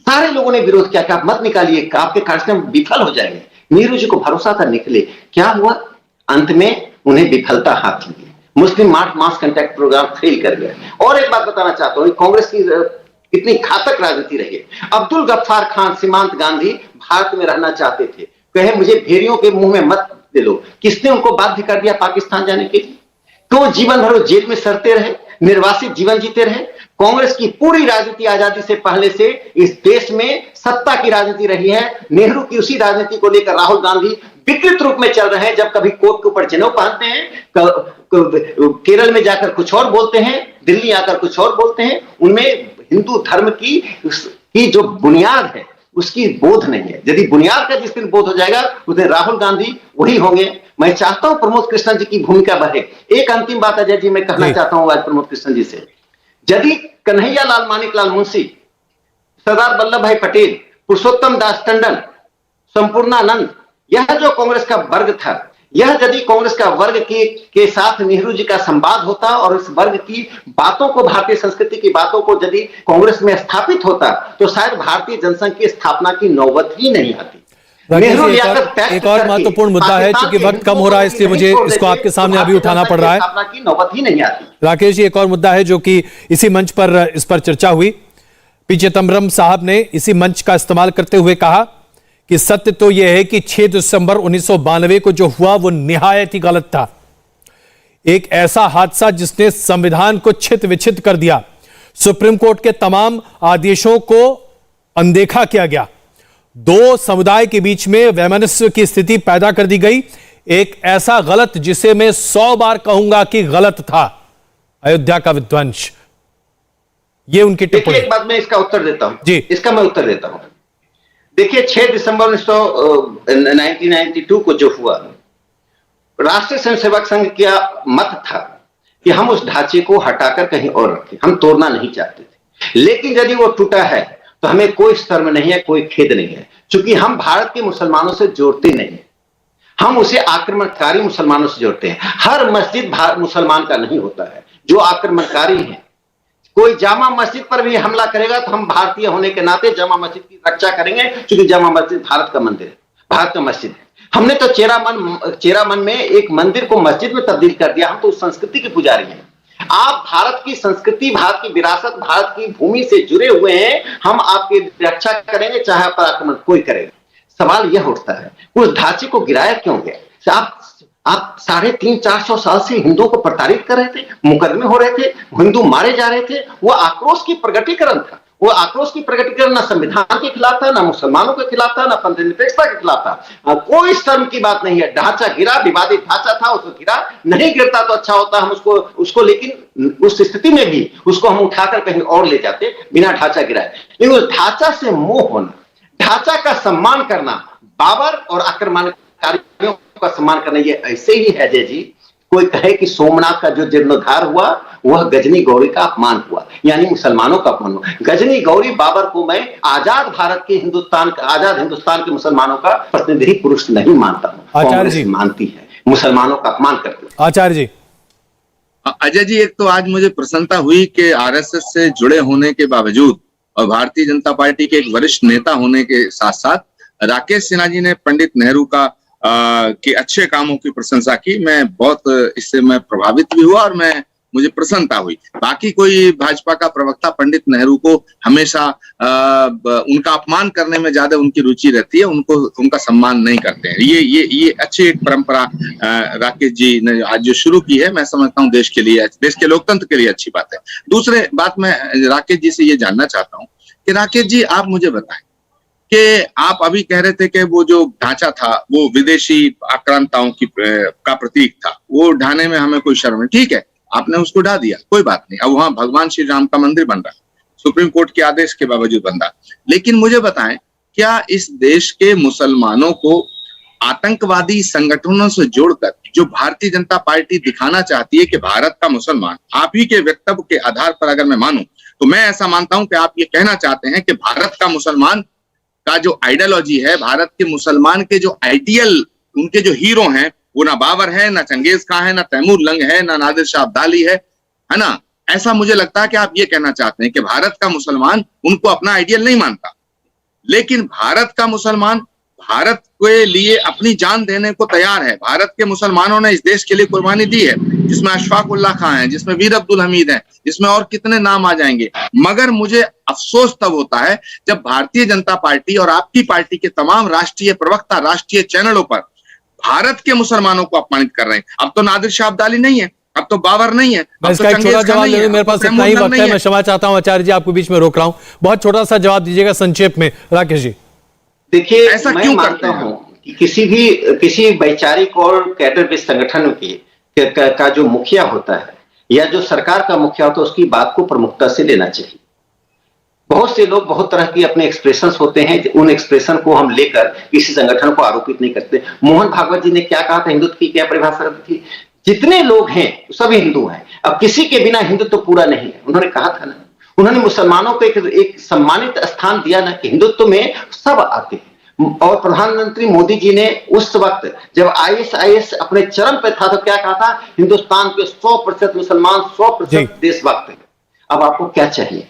सारे लोगों ने विरोध किया कि आप मत निकालिए, आपके कार्यक्रम विफल हो जाएंगे। नेहरू जी को भरोसा था निकले, क्या हुआ? अंत में उन्हें विफलता हाथ लगी, मुस्लिम मास कांटेक्ट प्रोग्राम फेल कर गया। और एक बात बताना चाहता हूं, कांग्रेस की कितनी घातक राजनीति रही है। अब्दुल गफ्फार खान, सीमांत गांधी भारत में रहना चाहते थे, कहे मुझे भेड़ियों के मुंह में मत दे लो, किसने उनको बाध्य कर दिया पाकिस्तान जाने के लिए? तो जीवन भर जेल में सड़ते रहे, निर्वासित जीवन जीते रहे। कांग्रेस की पूरी राजनीति आजादी से पहले से इस देश में सत्ता की राजनीति रही है। नेहरू की उसी राजनीति को लेकर राहुल गांधी विकृत रूप में चल रहे हैं। जब कभी कोट के ऊपर जनेऊ पहनते हैं, केरल में जाकर कुछ और बोलते हैं, दिल्ली आकर कुछ और बोलते हैं, उनमें हिंदू धर्म की जो बुनियाद है उसकी बोध नहीं है। यदि बुनियाद का जिस दिन बोध हो जाएगा उस दिन राहुल गांधी वही होंगे। मैं चाहता हूं प्रमोद कृष्णन जी की भूमिका बढ़े। एक अंतिम बात अजय जी मैं कहना चाहता हूं आज प्रमोद कृष्णन जी से, यदि कन्हैया लाल मानिकलाल मुंशी, सरदार वल्लभ भाई पटेल, पुरुषोत्तम दास टंडन, संपूर्णानंद, यह जो कांग्रेस का वर्ग था, यह यदि कांग्रेस का वर्ग के साथ नेहरू जी का संवाद होता और इस वर्ग की बातों को, भारतीय संस्कृति की बातों को यदि कांग्रेस में स्थापित होता तो शायद भारतीय जनसंघ की स्थापना की नौबत ही नहीं आती। एक और महत्वपूर्ण मुद्दा है, क्योंकि वक्त कम हो रहा है इसलिए मुझे इसको आपके सामने अभी उठाना पड़ रहा है। स्थापना की नौबत ही नहीं आती। राकेश जी, एक और मुद्दा है जो कि इसी मंच पर इस पर चर्चा हुई। पी चिदंबरम साहब ने इसी मंच का इस्तेमाल करते हुए कहा कि सत्य तो यह है कि 6 दिसंबर 1992 को जो हुआ वो निहायत ही गलत था। एक ऐसा हादसा जिसने संविधान को छित विछित कर दिया। सुप्रीम कोर्ट के तमाम आदेशों को अनदेखा किया गया। दो समुदाय के बीच में वैमनस्य की स्थिति पैदा कर दी गई। एक ऐसा गलत जिसे मैं 100 बार कहूंगा कि गलत था, अयोध्या का विध्वंस। ये उनकी टिप्पणी। एक बात मैं इसका उत्तर देता हूं जी, इसका मैं उत्तर देता हूं। देखिए 6 दिसंबर 1992 को जो हुआ, राष्ट्रीय स्वयंसेवक संघ का मत था कि हम उस ढांचे को हटाकर कहीं और रखें, हम तोड़ना नहीं चाहते थे। लेकिन यदि वो टूटा है तो हमें कोई शर्म नहीं है, कोई खेद नहीं है, क्योंकि हम भारत के मुसलमानों से जोड़ते नहीं है, हम उसे आक्रमणकारी मुसलमानों से जोड़ते हैं। हर मस्जिद मुसलमान का नहीं होता है। जो आक्रमणकारी है, कोई जामा मस्जिद पर भी हमला करेगा तो हम भारतीय होने के नाते जामा मस्जिद की रक्षा करेंगे, क्योंकि जामा मस्जिद भारत का मंदिर है, भारत का मस्जिद है। हमने तो चेरामन में एक मंदिर को मस्जिद में तब्दील कर दिया। हम तो उस संस्कृति के पुजारी हैं। आप भारत की संस्कृति, भारत की विरासत, भारत की भूमि से जुड़े हुए हैं। हम आपकी रक्षा करेंगे चाहे आप पर आक्रमण कोई करेगा। सवाल यह उठता है उस ढांचे को गिराया क्यों गया? आप 350-400 साल से हिंदुओं को प्रताड़ित कर रहे थे, मुकदमे हो रहे थे, हिंदू मारे जा रहे थे। वो आक्रोश की प्रकटीकरण था। वो आक्रोश की प्रकटीकरण ना संविधान के खिलाफ था, ना मुसलमानों के खिलाफ था, ना पंथनिरपेक्षता के खिलाफ था। कोई शर्म की बात नहीं है। ढांचा गिरा, विवादित ढांचा था, उसको गिरा। नहीं गिरता तो अच्छा होता, हम उसको लेकिन उस स्थिति में भी उसको हम उठाकर कहीं और ले जाते बिना ढांचा गिराए। लेकिन उस ढांचा से मोह होना, ढांचा का सम्मान करना, बाबर और आक्रमणकारियों का सम्मान करना, ये ऐसे ही है अजय जी। कोई कहे कि सोमनाथ का जो जीर्णोद्धार हुआ वह गजनी गौरी का अपमान हुआ, यानी मुसलमानों का अपमान हुआ। गजनी गौरी बाबर को मैं आजाद भारत के आजाद हिंदुस्तान के मुसलमानों का प्रतिनिधि पुरुष नहीं मानता हूं। आचार्य जी मानती है, मुसलमानों का अपमान करती है। आचार्य जी। अजय जी, एक तो आज मुझे प्रसन्नता हुई कि आरएसएस से जुड़े होने के बावजूद और भारतीय जनता पार्टी के एक वरिष्ठ नेता होने के साथ साथ राकेश सिन्हा जी ने पंडित नेहरू के अच्छे कामों की प्रशंसा की। मैं बहुत इससे मैं प्रभावित भी हुआ और मुझे प्रसन्नता हुई। बाकी कोई भाजपा का प्रवक्ता पंडित नेहरू को हमेशा उनका अपमान करने में ज्यादा उनकी रुचि रहती है, उनका सम्मान नहीं करते हैं। ये अच्छी एक परंपरा राकेश जी ने आज जो शुरू की है, मैं समझता हूँ देश के लिए, देश के लोकतंत्र के लिए अच्छी बात है। दूसरे बात मैं राकेश जी से ये जानना चाहता हूँ कि राकेश जी आप मुझे बताएं कि आप अभी कह रहे थे कि वो जो ढांचा था वो विदेशी आक्रांताओं का प्रतीक था, वो ढाने में हमें कोई शर्म नहीं। ठीक है, आपने उसको ढा दिया, कोई बात नहीं। अब वहां भगवान श्री राम का मंदिर बन रहा है, सुप्रीम कोर्ट के आदेश के बावजूद बन रहा। लेकिन मुझे बताएं, क्या इस देश के मुसलमानों को आतंकवादी संगठनों से जोड़कर जो भारतीय जनता पार्टी दिखाना चाहती है कि भारत का मुसलमान, आप ही के वक्तव्य के आधार पर अगर मैं मानूं तो मैं ऐसा मानता हूं कि आप ये कहना चाहते हैं कि भारत का मुसलमान का जो आइडियोलॉजी है, भारत के मुसलमान के जो आइडियल, उनके जो हीरो हैं, वो ना बाबर है, ना चंगेज खां है, ना तैमूर लंग है, ना नादिर शाह अब्दाली है ना। ऐसा मुझे लगता है कि आप ये कहना चाहते हैं कि भारत का मुसलमान उनको अपना आइडियल नहीं मानता, लेकिन भारत का मुसलमान भारत के लिए अपनी जान देने को तैयार है। भारत के मुसलमानों ने इस देश के लिए कुर्बानी दी है, जिसमें अशफाक उल्लाह खां हैं, जिसमें वीर अब्दुल हमीद हैं, जिसमें और कितने नाम आ जाएंगे। मगर मुझे अफसोस तब होता है जब भारतीय जनता पार्टी और आपकी पार्टी के तमाम राष्ट्रीय प्रवक्ता राष्ट्रीय चैनलों पर भारत के मुसलमानों को अपमानित कर रहे हैं। अब तो नादिर शाह अब्दाली नहीं है, अब तो बाबर नहीं है, मैं इसका एक छोटा जवाब ले लूं, मेरे पास इतना ही वक्त है। मैं क्षमा चाहता हूं आचार्य जी, आपको बीच में रोक रहा हूं, बहुत छोटा सा जवाब दीजिएगा संक्षेप में। राकेश जी देखिए, ऐसा मैं क्यों मानता हूं कि किसी वैचारिक और कैडर बेस्ड संगठन का जो मुखिया होता है या जो सरकार का मुखिया होता है, उसकी बात को प्रमुखता से लेना चाहिए। बहुत से लोग बहुत तरह की अपने एक्सप्रेशंस होते हैं, उन एक्सप्रेशन को हम लेकर किसी संगठन को आरोपित नहीं करते। मोहन भागवत जी ने क्या कहा था, हिंदुत्व की क्या परिभाषा थी? जितने लोग हैं सभी हिंदू हैं, अब किसी के बिना हिंदुत्व पूरा नहीं है, उन्होंने कहा था ना। उन्होंने मुसलमानों को एक सम्मानित स्थान दिया ना कि हिंदुत्व में सब आते हैं। और प्रधानमंत्री मोदी जी ने उस वक्त जब ISIS अपने चरम पे था तो क्या कहा था, हिंदुस्तान के 100% मुसलमान 100% देशभक्त है। अब आपको क्या चाहिए?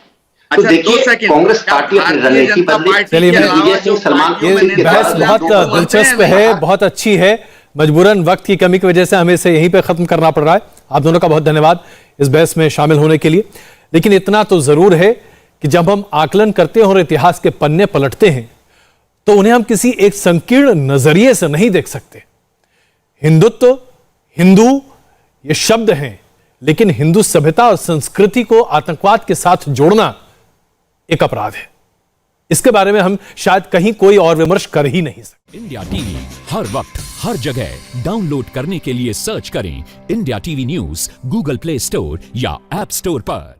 तो देखिए, कांग्रेस पार्टी अपनी रणनीति बदली। विजय सिंह सलमान बहस बहुत दिलचस्प है, बहुत अच्छी है, मजबूरन वक्त की कमी की वजह से हमें इसे यहीं पे खत्म करना पड़ रहा है। आप दोनों का बहुत धन्यवाद इस बहस में शामिल होने के लिए। लेकिन इतना तो जरूर है कि जब हम आकलन करते हैं और इतिहास के पन्ने पलटते हैं तो उन्हें हम किसी एक संकीर्ण नजरिए से नहीं देख सकते। हिंदुत्व, हिंदू ये शब्द हैं, लेकिन हिंदू सभ्यता और संस्कृति को आतंकवाद के साथ जोड़ना एक अपराध है। इसके बारे में हम शायद कहीं कोई और विमर्श कर ही नहीं सकते। इंडिया टीवी हर वक्त हर जगह डाउनलोड करने के लिए सर्च करें India TV news Google play store या ऐप स्टोर पर।